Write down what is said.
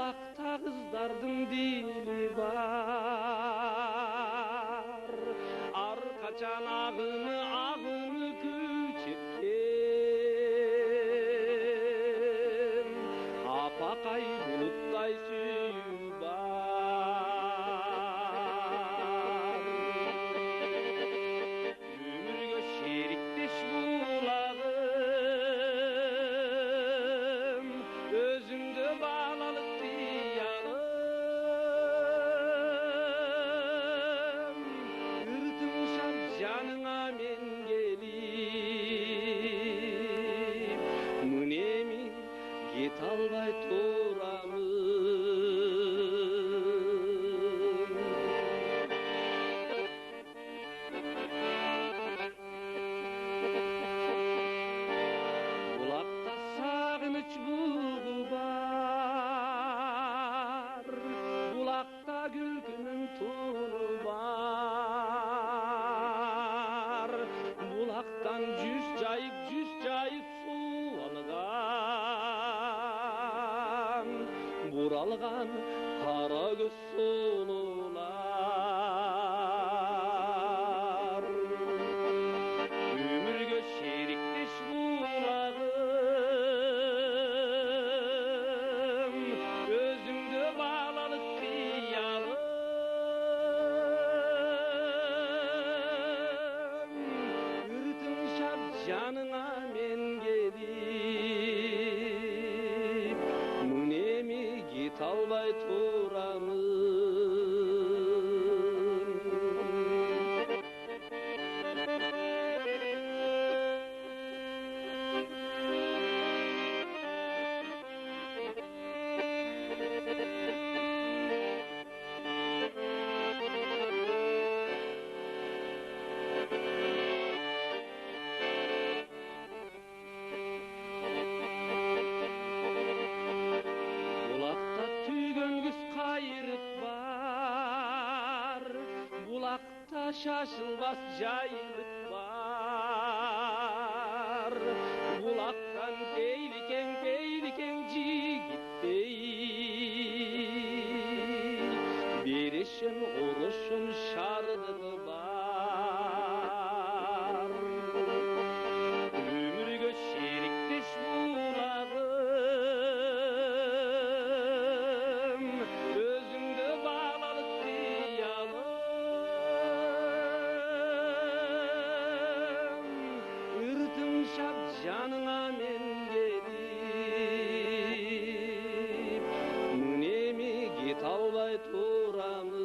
Bulakta kızlardın dili var. Arkaçan ağını küçetken, apakay bulutтай suyum var. Ömürgө şeriktеш bulagım, özüңdө bağlalık diyalım. Ürtüm şap janыңа мен келип, мынеми кете албай турамын. Булакта сагыныч бугу бар, булакта күлкүнүн туну бар. Булактан жүз жайып суу алган, буралган кара көз сулуулар. Өмүргө шериктеш булагым, өзүңдө баалалык кыялым. Үртүң шап жаныңа мен келип, мынеми кете албай турамын. Булакта түйгөн күз кайрык бар, булакта шашылбас жайылык бар. Булактан пейликең жигиттей, берешем орошум шардыгы бар. Өмүргө шериктеш булагым, өзүңдө баалалык кыялым. Ыртың шап жаныңа мен келип, мынеми кете албай турамын.